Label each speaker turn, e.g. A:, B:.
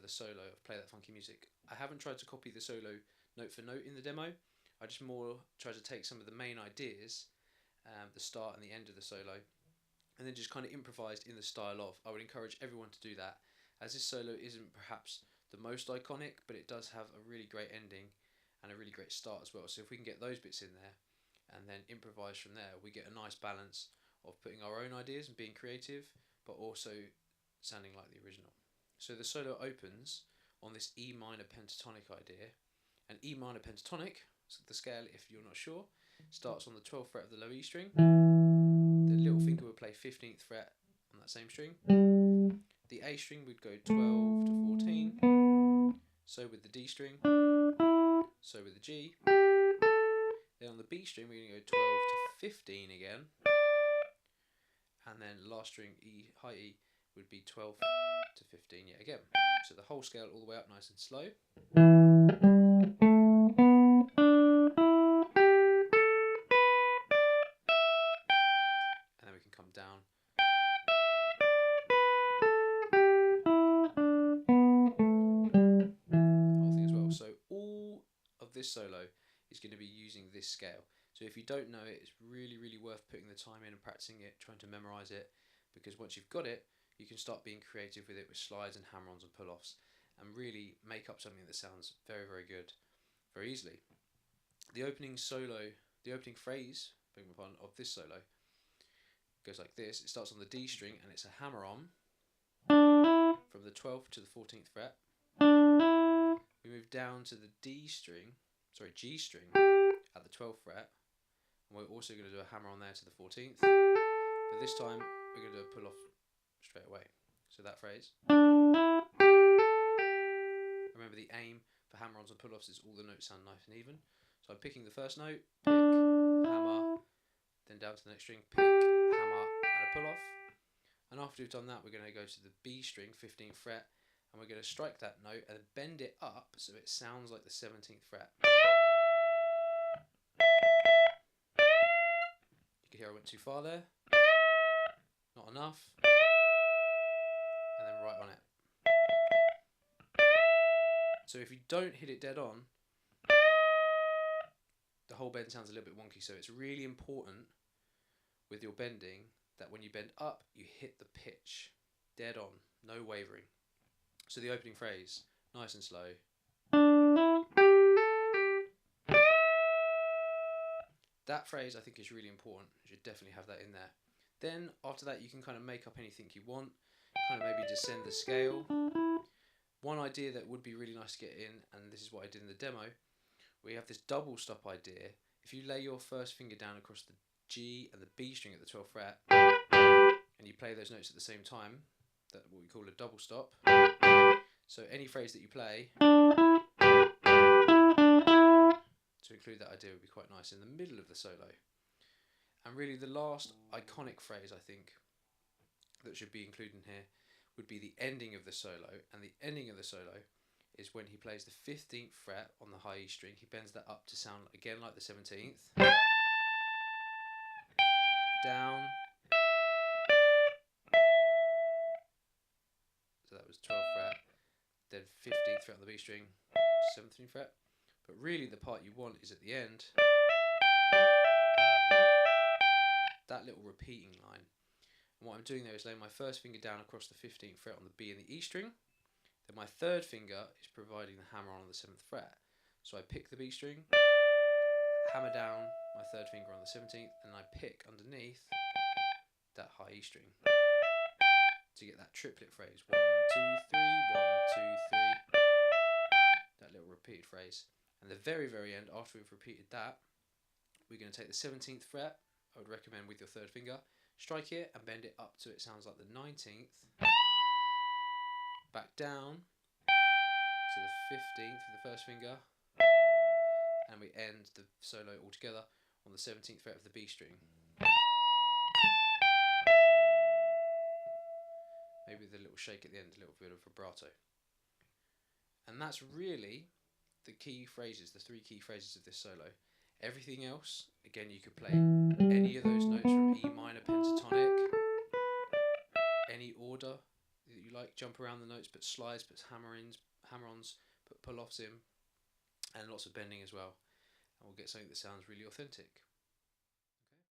A: the solo of Play That Funky Music. I haven't tried to copy the solo note for note in the demo. I just more tried to take some of the main ideas, the start and the end of the solo, and then just kind of improvised in the style of. I would encourage everyone to do that, as this solo isn't perhaps the most iconic, but it does have a really great ending and a really great start as well. So if we can get those bits in there and then improvise from there, we get a nice balance of putting our own ideas and being creative, but also sounding like the original. So the solo opens on this E minor pentatonic idea, and E minor pentatonic, so the scale, if you're not sure, starts on the 12th fret of the low E string. The little finger would play 15th fret on that same string. The A string would go 12 to 14, so with the D string, so with the G. Then on the B string we're going to go 12 to 15 again, and then last string E, high E, would be 12 to 15 yet again. So the whole scale all the way up nice and slow. And then we can come down. The whole thing as well. So all of this solo is going to be using this scale. So if you don't know it, it's really, really worth putting the time in and practicing it, trying to memorize it, because once you've got it, you can start being creative with it with slides and hammer-ons and pull-offs, and really make up something that sounds very, very good, very easily. The opening solo, the opening phrase, beg my pardon, of this solo goes like this. It starts on the D string and it's a hammer-on from the 12th to the 14th fret. We move down to the G string at the 12th fret, and we're also going to do a hammer-on there to the 14th, but this time we're going to do a pull-off straight away. So that phrase. Remember, the aim for hammer-ons and pull-offs is all the notes sound nice and even. So I'm picking the first note, pick, hammer, then down to the next string, pick, hammer, and a pull-off. And after we've done that, we're going to go to the B string, 15th fret, and we're going to strike that note and bend it up so it sounds like the 17th fret. You can hear I went too far there. Not enough. And then right on it. So if you don't hit it dead on, the whole bend sounds a little bit wonky. So it's really important with your bending that when you bend up, you hit the pitch dead on, no wavering. So the opening phrase, nice and slow. That phrase I think is really important. You should definitely have that in there. Then after that you can kind of make up anything you want, kind of maybe descend the scale. One idea that would be really nice to get in, and this is what I did in the demo, we have this double stop idea. If you lay your first finger down across the G and the B string at the 12th fret, and you play those notes at the same time, that's what we call a double stop. So any phrase that you play, to include that idea would be quite nice in the middle of the solo. And really the last iconic phrase I think that should be included in here would be the ending of the solo, and the ending of the solo is when he plays the 15th fret on the high E string. He bends that up to sound again like the 17th. Down. So that was 12th fret, then 15th fret on the B string, 17th fret. But really the part you want is at the end, that little repeating line. And what I'm doing there is laying my first finger down across the 15th fret on the B and the E string. Then my third finger is providing the hammer on the 7th fret. So I pick the B string, hammer down my third finger on the 17th, and I pick underneath that high E string to get that triplet phrase. 1, 2, 3, 1, 2, 3. That little repeated phrase. And the very, very end, after we've repeated that, we're going to take the 17th fret, I would recommend with your third finger, strike it and bend it up so it sounds like the 19th. Back down to the 15th with the first finger, and we end the solo altogether on the 17th fret of the B string. Maybe with a little shake at the end, a little bit of vibrato. And that's really the key phrases, the three key phrases of this solo. Everything else, again, you could play any of those notes from E minor pentatonic, any order that you like. Jump around the notes, put slides, put hammer-ons, put pull-offs in, and lots of bending as well. And we'll get something that sounds really authentic.